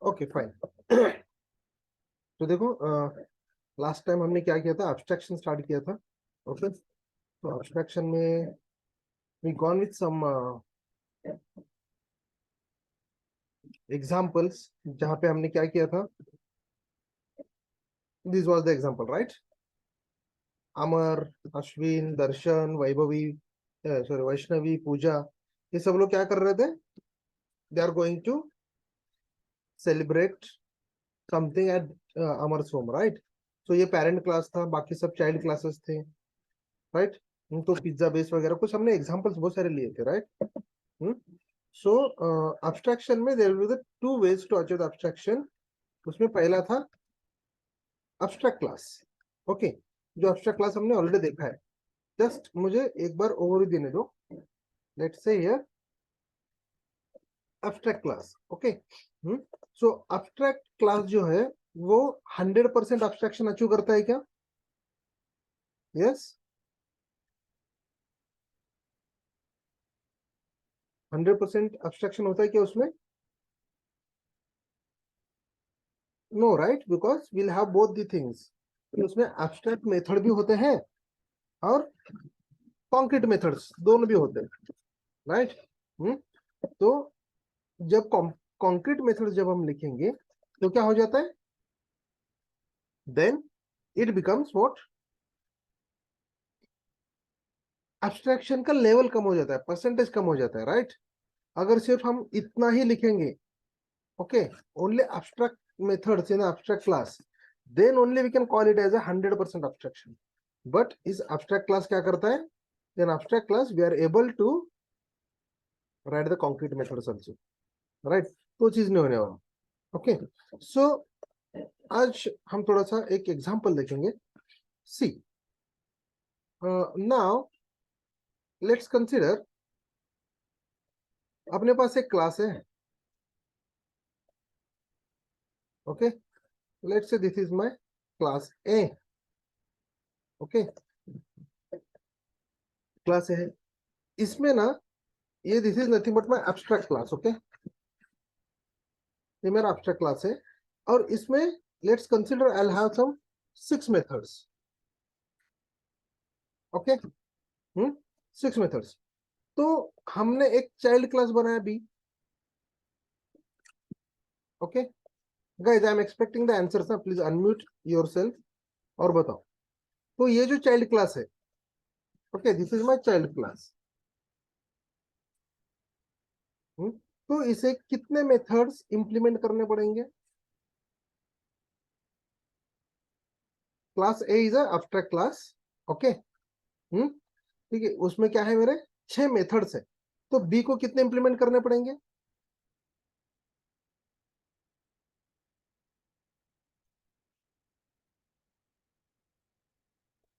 Okay fine. तो देखो, last time हमने क्या किया था, एब्स्ट्रैक्शन स्टार्ट किया था। ओके, तो एब्स्ट्रैक्शन में we gone with some examples, जहां पे हमने क्या किया था, this was the example right. Amar, Ashwin, Darshan, Vaibhavi, sorry Vaishnavi, Pooja, ये सब लोग क्या कर रहे थे, they are going to celebrate something at Amar's home right. तो ये पेरेंट क्लास था, बाकी सब चाइल्ड क्लासेस थे राइट। तो पिज्जा बेस वगैरह कुछ हमने एग्जांपल्स बहुत सारे लिए थे राइट। सो एब्स्ट्रैक्शन में there will be the two ways to achieve abstraction. उसमें पहला था एब्स्ट्रैक्ट क्लास। ओके, जो एब्स्ट्रैक्ट क्लास हमने ऑलरेडी देखा है, जस्ट मुझे एक बार ओवरव्यू देने दो। Let's say here abstract class. Okay, so abstract class जो है वो 100% एब्स्ट्रैक्शन अचीव करता है क्या? यस, 100% एब्स्ट्रैक्शन होता है क्या उसमें? No right, because will have both the things. उसमें एब्स्ट्रैक्ट मेथड भी होते हैं और कॉन्क्रीट मेथड्स दोनों भी होते हैं राइट। तो जब कॉन्क्रीट मेथड जब हम लिखेंगे तो क्या हो जाता है, then it becomes what, abstraction का लेवल कम हो जाता है, परसेंटेज कम हो जाता है राइट। अगर सिर्फ हम इतना ही लिखेंगे, okay, only abstract methods in abstract class, then only we can call it as a 100% abstraction. But इस एब्स्ट्रैक्ट क्लास क्या करता है, in abstract class we are able to write the concrete methods also write. तो चीज नहीं होने वाला। Okay, सो आज हम थोड़ा सा एक एग्जांपल देखेंगे। सी, नाउ लेट्स कंसीडर, अपने पास एक क्लास है। Okay, let's say this is my class A. Okay, class A है, इसमें ना ये this is nothing but my abstract class. Okay, ये मेरा एब्स्ट्रैक्ट क्लास है और इसमें let's consider I will have some 6 methods. Okay, 6 methods. तो हमने एक चाइल्ड क्लास बनाया B. Okay guys, I am expecting the answers ना, प्लीज अनम्यूट योरसेल्फ और बताओ। तो ये जो चाइल्ड क्लास है, okay, this is my child class. तो इसे कितने मेथड्स इंप्लीमेंट करने पड़ेंगे? Class A is a abstract class. Okay, ठीक है, उसमें क्या है, मेरे 6 मेथड्स है। तो बी को कितने इंप्लीमेंट करने पड़ेंगे?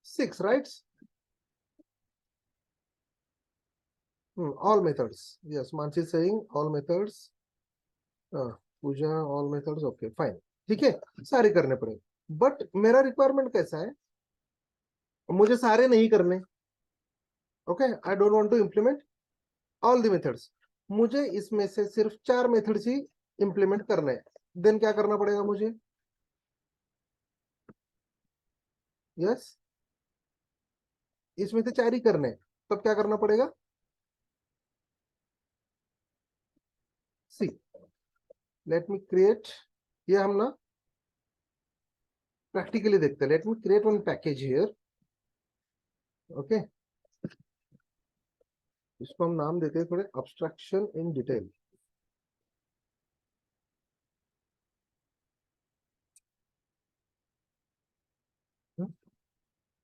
6 right. All methods, yes, Mansi saying all methods. Puja all methods, okay fine, ठीक है, सारे करने पड़ेंगे। बट मेरा रिक्वायरमेंट कैसा है, मुझे सारे नहीं करने। Okay, I don't want to implement all the methods. मुझे इसमें से सिर्फ 4 मेथड्स ही इंप्लीमेंट करने हैं। देन क्या करना पड़ेगा मुझे? यस, इसमें से 4 ही करने हैं, तब क्या करना पड़ेगा? सी, लेट मी क्रिएट, ये हम ना प्रैक्टिकली देखते हैं। Late me create one package here. Okay, इसको हम नाम देते हैं थोड़े अब्स्ट्रक्शन इन डिटेल।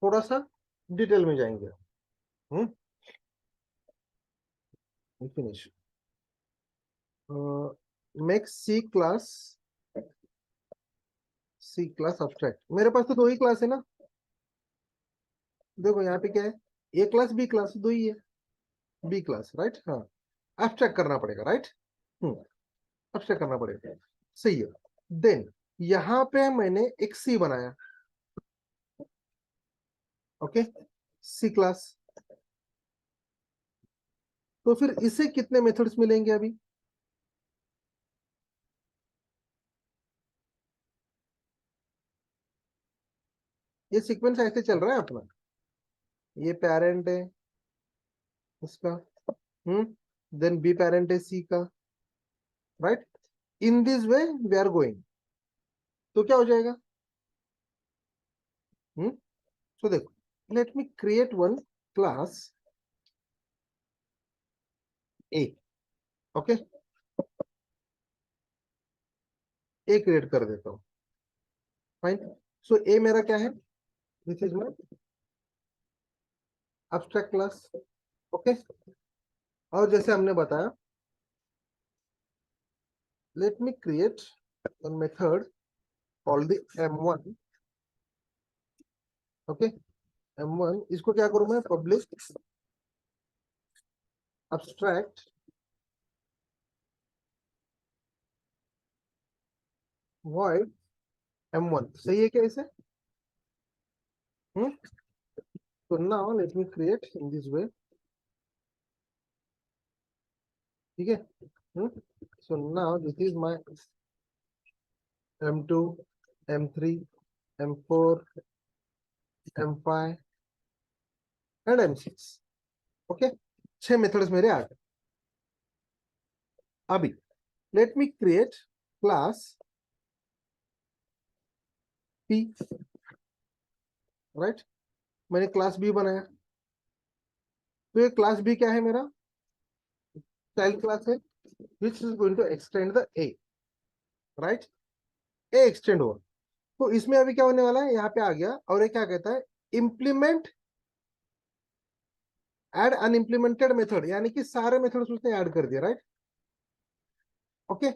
थोड़ा सा डिटेल में जाएंगे। फिनिश, मेक सी क्लास अब्स्ट्रैक्ट। मेरे पास तो 2 ही क्लास है ना। देखो यहाँ पे क्या है, ए क्लास बी क्लास, 2 ही है। बी क्लास राइट, हाँ, एब्स्ट्रैक्ट करना पड़ेगा राइट। एब्स्ट्रैक्ट करना पड़ेगा, सही है। देन यहाँ पे मैंने एक सी बनाया। ओके, सी क्लास। तो फिर इसे कितने मेथड्स मिलेंगे अभी? ये सीक्वेंस ऐसे चल रहा है अपना, ये पेरेंट है इसका, देन बी पेरेंट है सी का, right. In this way we are going, तो क्या हो जाएगा? तो देखो, let me create one class A, okay, A create कर देता हूँ, फाइन। सो ए मेरा क्या है? This is my abstract class, okay. और जैसे हमने बताया, let me create one method called the m1, okay. m1 इसको क्या करूं मैं? पब्लिक एब्स्ट्रैक्ट void m1, सही है क्या इसे? हम्म तो now let me create in this वे, ठीक है। So now this is my m2, m3, m4, m5 and m6, okay. 6 methods मेरे आ गए। अभी late me create class p, right. मैंने क्लास b बनाया, तो ये क्लास b क्या है मेरा? चाइल्ड क्लास है, which is going to extend the a, right. A extend हुआ, तो इसमें अभी क्या होने वाला है? यहाँ पे आ गया और ये क्या कहता है? इम्प्लीमेंट एड अनइम्प्लीमेंटेड मेथड, यानी कि सारे मेथड्स उसने ऐड कर दिया, राइट, ओके।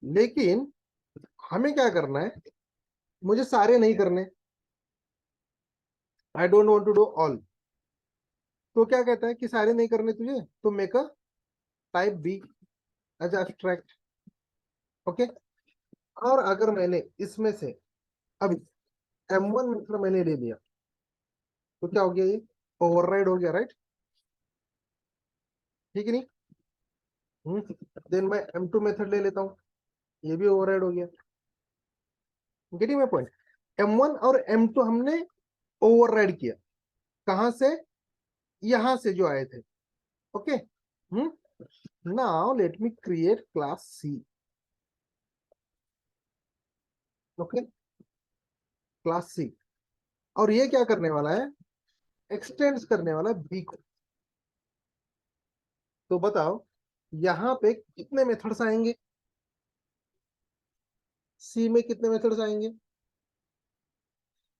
लेकिन हमें क्या करना है? मुझे सारे नहीं करने, I don't want to do all. तो क्या कहता है कि सारे नहीं करने तुझे, तो make a type B as abstract, okay. और अगर मैंने इसमें से अभी m1 मेथड मैंने ले लिया, तो क्या हो गया? ये ओवरराइड हो गया, राइट, ठीक है नहीं? देन मैं m2 मेथड ले लेता हूँ, ये भी ओवरराइड हो गया। Getting my point? m1 और m2 हमने ओवरराइड किया, कहां से? यहां से जो आए थे, okay. Now let me create class C, okay, class C. और ये क्या करने वाला है? एक्सटेंड करने वाला बी को। तो बताओ, यहाँ पे कितने मेथड्स आएंगे? सी में कितने मेथड्स आएंगे?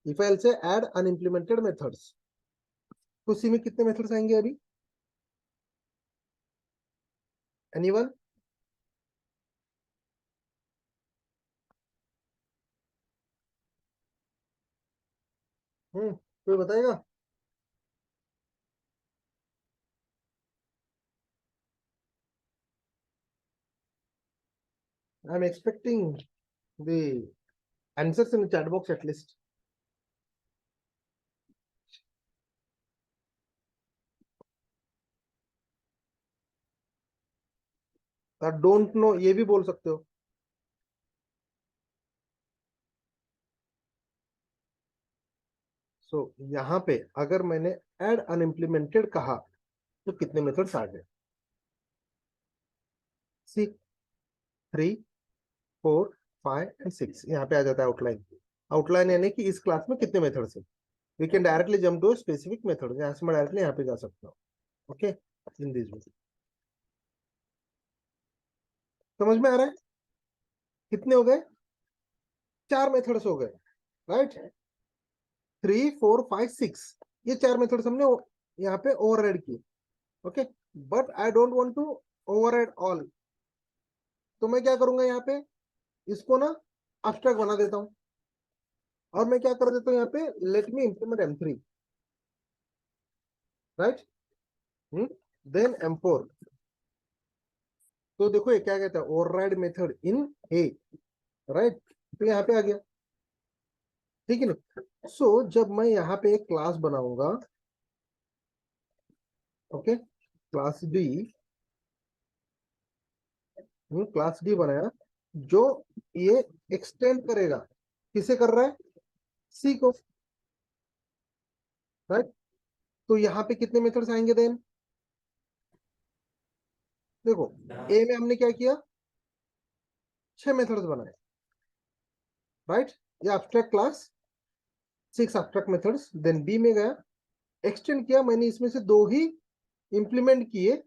इफ आई से ऐड अनइम्प्लीमेंटेड मेथड्स, तो सी में कितने मेथड्स आएंगे अभी? एनीवन? कोई बताएगा? आई am expecting the answers in chat box at least. Don't know ये भी बोल सकते हो। सो यहाँ पे अगर मैंने ऐड अनइम्प्लीमेंटेड कहा, तो कितने मेथड्स आ गए? सी 3, 4, 5 एंड 6, यहाँ पे आ जाता है आउटलाइन। आउटलाइन यानी कि इस क्लास में कितने मेथड्स है। We can directly jump to specific method, यहाँ से मैं डायरेक्टली यहाँ पे जा सकता हूँ, ओके, इन दिस वे। समझ में आ रहा है? कितने हो गए? 4 मेथड्स हो गए, राइट। 3, 4, 5, 6, ये 4 मेथड्स हमने यहाँ पे ओवरराइड किए, okay. But I don't want to override all, तो मैं क्या करूंगा? यहाँ पे इसको ना एब्स्ट्रैक्ट बना देता हूँ, और मैं क्या कर देता हूँ यहाँ पे? Let me implement m3, right, then m4। तो देखो ये क्या कहता है? Override method in A, right. तो यहाँ पे आ गया, ठीक है ना? सो जब मैं यहाँ पे एक क्लास बनाऊंगा, okay, class D, class D बनाया, जो ये एक्सटेंड करेगा, किसे कर रहा है? सी को, राइट। तो यहाँ पे कितने मेथड्स आएंगे देन? देखो ए में हमने क्या किया, 6 मेथड्स बनाए, राइट। ये abstract class, 6 abstract methods. Then B में गया, एक्सटेंड किया, मैंने इसमें से 2 ही इंप्लीमेंट किए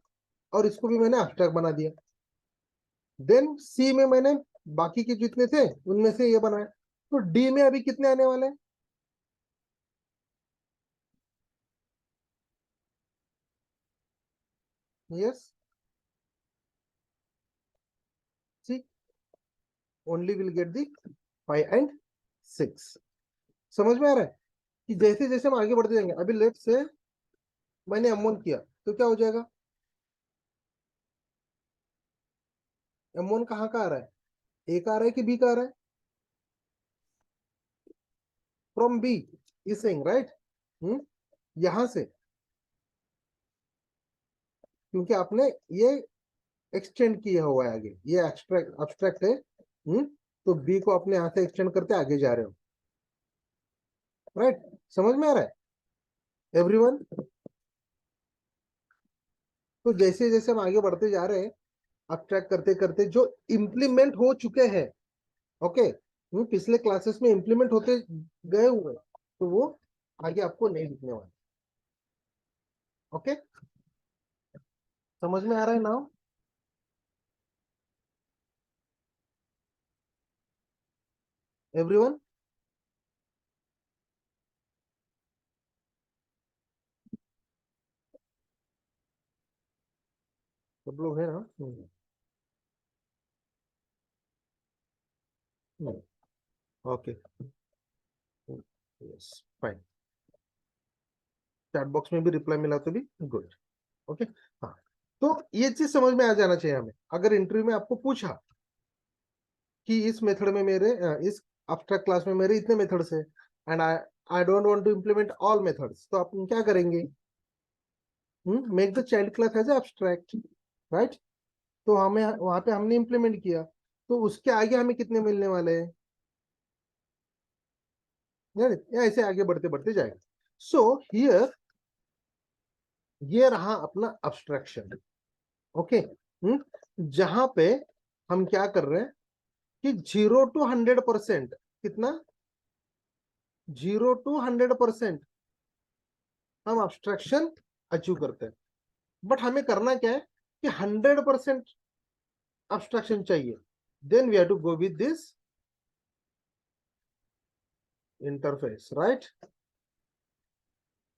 और इसको भी मैंने एब्स्ट्रैक्ट बना दिया। देन सी में मैंने बाकी के जितने थे उनमें से ये बनाया। तो डी में अभी कितने आने वाले हैं? Yes, C only will get the 5 and 6। समझ में आ रहा है कि जैसे जैसे हम आगे बढ़ते जाएंगे, अभी लेट से मैंने M1 किया तो क्या हो जाएगा, M1 कहाँ का आ रहा है, ए का आ रहा है कि बी का आ रहा है? From B is saying, right. यहां से, क्योंकि आपने ये एक्सटेंड किया हुआ है आगे, ये एब्स्ट्रैक्ट एब्स्ट्रैक्ट है। तो बी को अपने यहां से एक्सटेंड करते आगे जा रहे हो, राइट। समझ में आ रहा है एवरीवन? तो जैसे जैसे हम आगे बढ़ते जा रहे हैं, एब्स्ट्रैक्ट करते करते जो इम्प्लीमेंट हो चुके हैं, ओके, पिछले क्लासेस में इम्प्लीमेंट होते गए हुए, तो वो आगे आपको नहीं दिखने वाले। ओके, समझ में आ रहा है नाउ? एवरीवन, सब लोग है ना? Okay, yes, fine. Chat box में भी रिप्लाई मिला तो भी गुड। ओके, हाँ। तो ये चीज समझ में आ जाना चाहिए हमें, अगर इंटरव्यू में आपको पूछा कि इस मेथड में मेरे इस एब्स्ट्रैक्ट क्लास में मेरे इतने मेथड्स है and I don't want to implement all methods, तो आप क्या करेंगे? Make the child class as abstract, right. तो हमें वहां पे हमने इम्प्लीमेंट किया, तो उसके आगे हमें कितने मिलने वाले हैं? ऐसे आगे बढ़ते बढ़ते जाएगा। सो हियर ये रहा अपना अब्स्ट्रैक्शन, ओके। जहां पे हम क्या कर रहे हैं कि 0 to 100%, कितना, 0 to 100% हम अब्स्ट्रैक्शन अचीव करते हैं। बट हमें करना क्या है कि 100% अब्स्ट्रैक्शन चाहिए, then we have to go with this interface, right.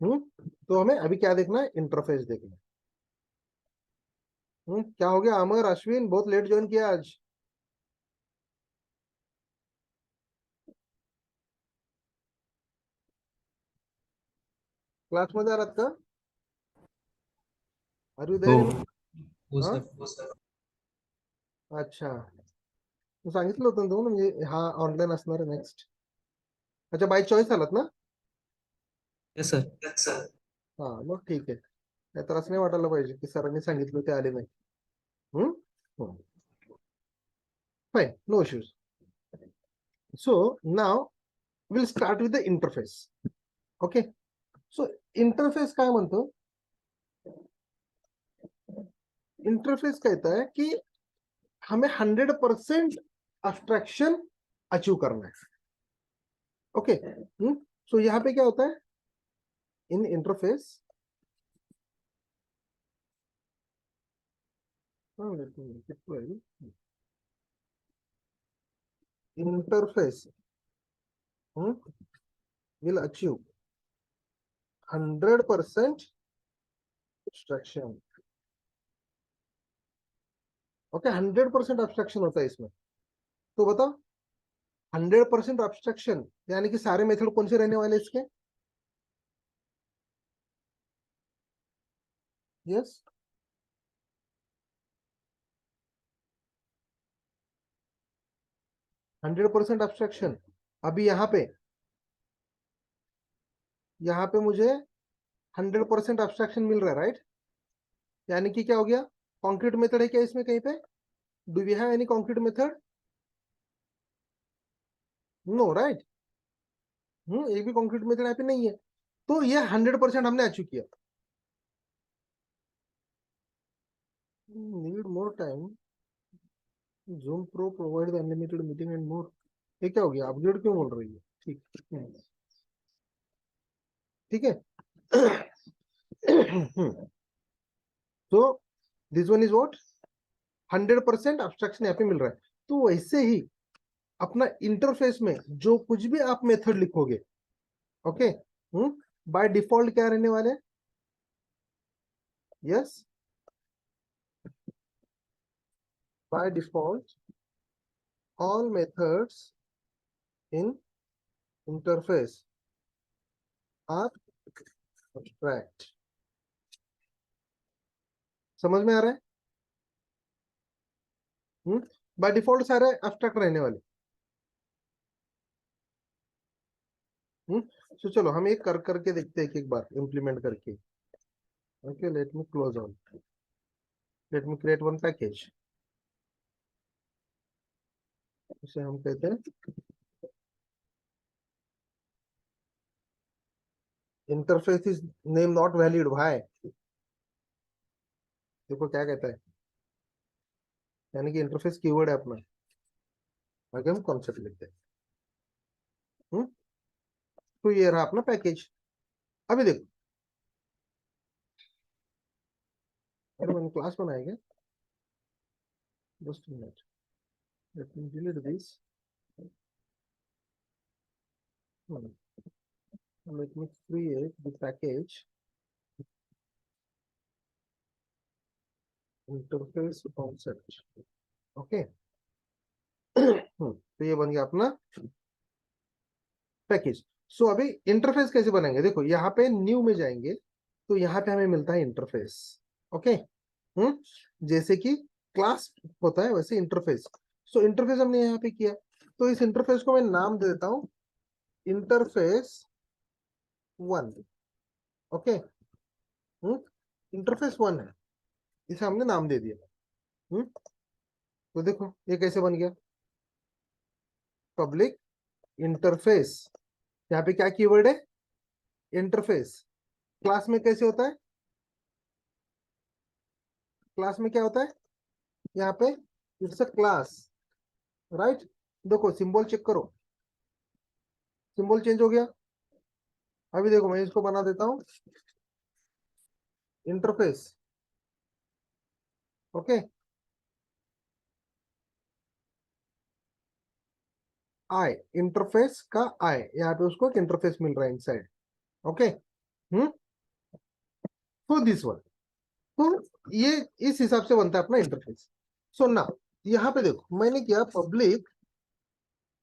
तो हमें अभी क्या देखना है, इंटरफेस देखना है। क्या हो गया अमर, अश्विन, बहुत लेट ज्वाइन किया आज? क्लास मध्ये आलात का? आर यू हो देयर इन? हो हा, सर. अच्छा, तू सांगितलं होतं ना तू, म्हणजे हा ऑनलाईन असणार आहे नेक्स्ट. अच्छा, बाय चॉईस आलात ना? Yes sir. हा, मग ठीक आहे. नाहीतर असं नाही वाटायला पाहिजे की सरांनी सांगितलं ते आले नाही. Fine, no issues. So now will start with the interface. Okay, so interface काय म्हणतो, इंटरफेस कहता है कि हमें 100% अब्स्ट्रैक्शन अचीव करना है, ओके। सो यहाँ पे क्या होता है in interface, interface will achieve 100% abstraction, okay. 100% abstraction होता है इसमें। तो बताओ 100% abstraction यानी कि सारे मेथड कौन से रहने वाले इसके? Yes, 100% abstraction। अभी यहाँ पे मुझे 100% abstraction मिल रहा है, राइट। यानी कि क्या हो गया, कॉन्क्रीट मेथड है क्या इसमें कहीं पे? Do we have any concrete method? No, right. एक भी कॉन्क्रीट मेथड यहाँ पे नहीं है, तो ये 100% हमने अचीव किया. Need more time. Zoom Pro provides unlimited meeting and more. ये क्या हो गया, अपग्रेड क्यों बोल रही है? ठीक. ठीक है. तो this one is what, 100% abstraction यहाँ पे मिल रहा है. तो वैसे ही अपना इंटरफेस में जो कुछ भी आप मेथड लिखोगे, ओके, बाय डिफॉल्ट क्या रहने वाले? Yes, by default all methods in interface are abstract. समझ में आ रहा है? बाय डिफॉल्ट सारे एब्स्ट्रैक्ट रहने वाले. तो चलो हम एक करके देखते हैं, एक बार इम्प्लीमेंट करके. Okay, let me close on, late me create one package. इसे हम कहते हैं interface is name not valid. भाई देखो क्या कहता है, यानी कि इंटरफेस कीवर्ड है अपना. आगे हम कॉन्सेप्ट लिखते हैं. तो ये रहा अपना पैकेज. अभी देखो, अरे मैंने क्लास बनाया क्या? Just minute, let me delete this. Let me create the package interface concept. Okay. तो ये बन गया अपना पैकेज. सो अभी इंटरफेस कैसे बनाएंगे? देखो यहाँ पे न्यू में जाएंगे तो यहाँ पे हमें मिलता है इंटरफेस. ओके. जैसे कि क्लास होता है वैसे इंटरफेस. सो इंटरफेस हमने यहाँ पे किया, तो इस इंटरफेस को मैं नाम दे देता हूँ इंटरफेस 1. ओके. इंटरफेस 1 है, इसे हमने नाम दे दिया. तो देखो ये कैसे बन गया, पब्लिक इंटरफेस. यहाँ पे क्या कीवर्ड है? इंटरफेस. क्लास में कैसे होता है? क्लास में क्या होता है? यहाँ पे इट्स अ क्लास, राइट. देखो सिंबल चेक करो, सिंबल चेंज हो गया. अभी देखो मैं इसको बना देता हूँ इंटरफेस. ओके. आई, इंटरफेस का आई, यहाँ पे उसको एक इंटरफेस मिल रहा है इनसाइड. ओके. तो दिस वन, तो ये इस हिसाब से बनता है अपना इंटरफेस. सो ना यहाँ पे देखो मैंने किया पब्लिक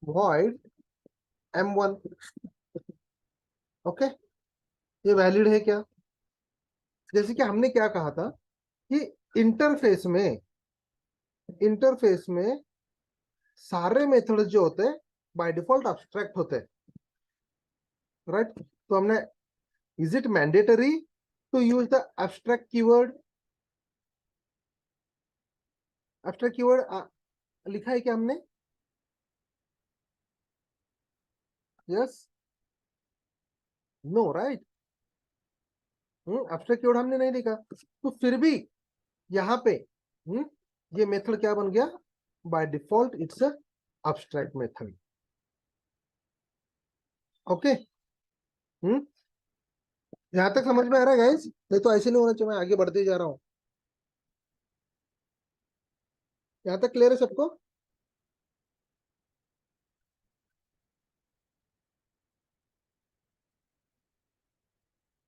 वॉइड M1. ओके. ये वैलिड है क्या? जैसे कि हमने क्या कहा था कि इंटरफेस में, इंटरफेस में सारे मेथड्स जो होते हैं बाय डिफॉल्ट अब्स्ट्रैक्ट होते हैं, राइट. तो हमने, is it mandatory to use the abstract keyword? Abstract keyword लिखा है क्या हमने? Yes, no, right. Abstract keyword हमने नहीं लिखा, तो फिर भी यहाँ पे ये मेथड क्या बन गया? By default it's abstract method. Okay. यहाँ तक समझ में आ रहा है गाइस? नहीं तो ऐसे नहीं होना चाहिए, मैं आगे बढ़ते ही जा रहा हूँ. यहाँ तक क्लियर है सबको?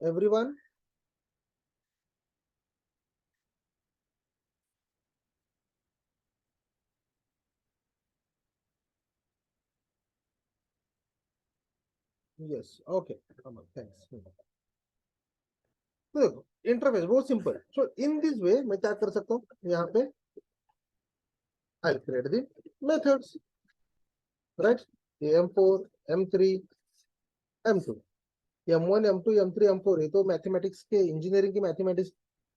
एवरीवन? Yes, okay, thanks. तो देखो इंटरफेस बहुत सिंपल. सो इन दिस वे मैं क्या कर सकता हूँ, यहाँ पे I create the methods, right. M4, M3, M2, M1, M2, M3, M4, ये तो मैथमेटिक्स के, इंजीनियरिंग के मैथमेटिक्स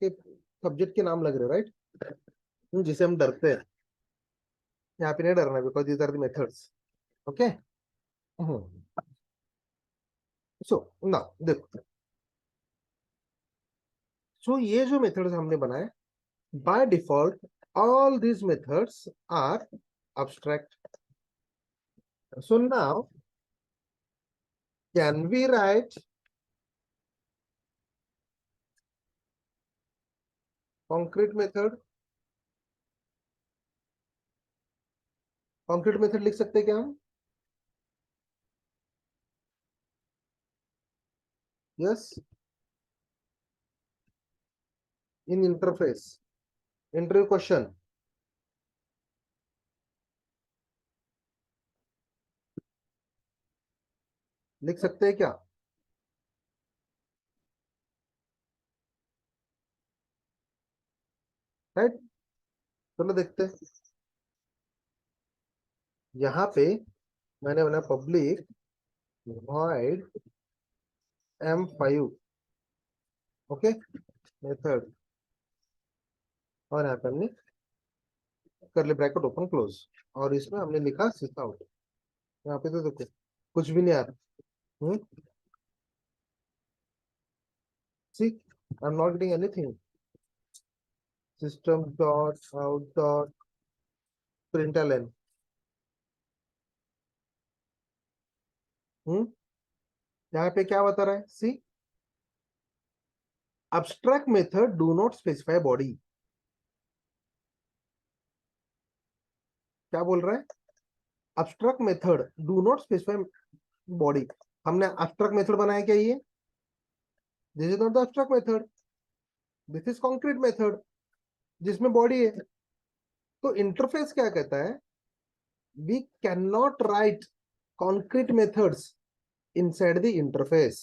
के सब्जेक्ट के नाम लग रहे, राइट, जिसे हम डरते हैं. यहाँ पे नहीं डरना, because these are the methods. Okay. So ना देखो, सो ये जो मेथड्स हमने बनाए, by default all these methods are abstract. So now can we write concrete method? concrete method लिख सकते हैं क्या हम? yes, in interface interview question लिख सकते हैं क्या? राइट, चलो देखते हैं। यहाँ पे मैंने बना public void m5, okay, method, और यहाँ पे हमने करली ब्रैकेट ओपन क्लोज, और इसमें हमने लिखा सिस आउट। यहाँ पे तो देखो कुछ भी नहीं आ रहा। see, I'm not getting anything. System dot out dot println. यहाँ पे क्या बता रहा है? सी, abstract method do not specify body. क्या बोल रहा है? abstract method do not specify body. हमने abstract method बनाया क्या? ये this is not the abstract method, this is concrete method जिसमें body है। तो इंटरफेस क्या कहता है? we cannot write concrete methods inside the interface,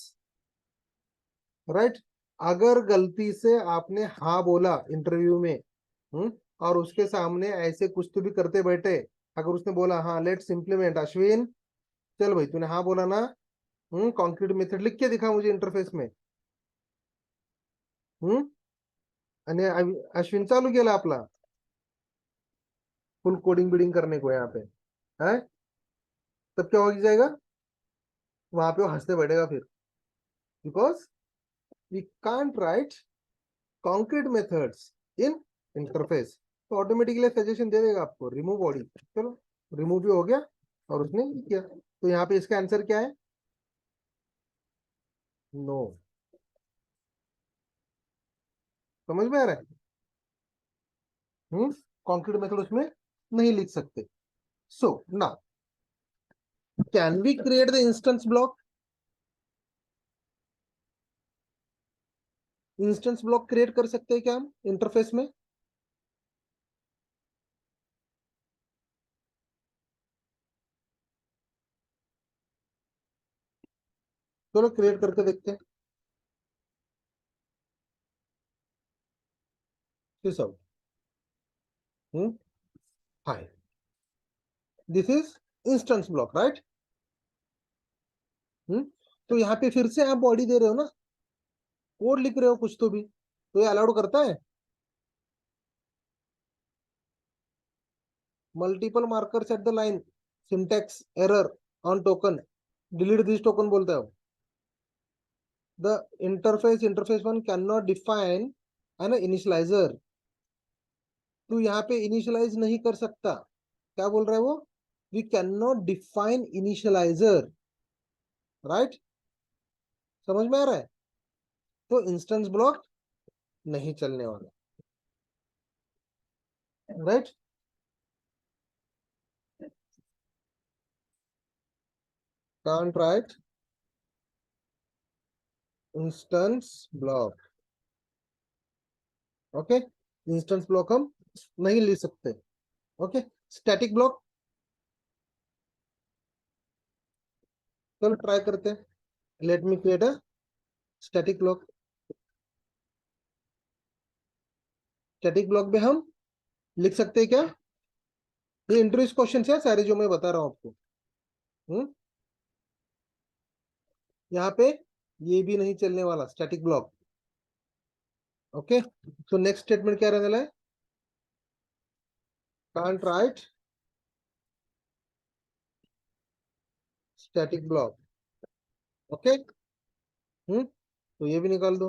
right? अगर गलती से आपने हाँ बोला इंटरव्यू में, और उसके सामने ऐसे कुछ तो भी करते बैठे, अगर उसने बोला हाँ लेट्स इम्प्लीमेंट, अश्विन चल भाई तूने हाँ बोला ना, कॉन्क्रीट मेथड लिख के दिखा मुझे इंटरफेस में, आणि अश्विन चालू केला आपला फुल कोडिंग बिडिंग करने को यहाँ पे है, तब क्या हो जाएगा? वहां पे वो हंसते बैठेगा फिर, because we can't write concrete methods in interface. तो ऑटोमेटिकली सजेशन दे देगा आपको रिमूव बॉडी, चलो रिमूव भी हो गया और उसने किया। तो यहाँ पे इसका आंसर क्या है? नो। समझ में आ रहा है? कॉन्क्रीट मेथड उसमें नहीं लिख सकते। So now can we create the instance block? Instance block create कर सकते हैं क्या हम इंटरफेस में? चलो क्रिएट करके देखते हैं। This out, hi, this is instance block, right? तो यहाँ पे फिर से आप बॉडी दे रहे हो ना, कोड लिख रहे हो कुछ तो भी, तो ये अलाउड करता है? Multiple markers at the line, syntax error on token, delete this token बोलता है। The interface one can not define an initializer. तू यहाँ पे इनिशियलाइज नहीं कर सकता। क्या बोल रहा है वो? We can not define initializer, right? समझ में आ रहा है? तो इंस्टेंस ब्लॉक नहीं चलने वाला, right? Can't right instance block, okay? Instance block हम नहीं ले सकते, ओके? स्टैटिक ब्लॉक, चलो ट्राई करते हैं। Late me create a static block. Static block में हम लिख सकते हैं क्या? ये इंटरव्यू क्वेश्चन है सारे जो मैं बता रहा हूं आपको। यहाँ पे ये भी नहीं चलने वाला static block, okay? So next statement क्या रहने वाला है? Can't right static block, okay? तो ये भी निकाल दो।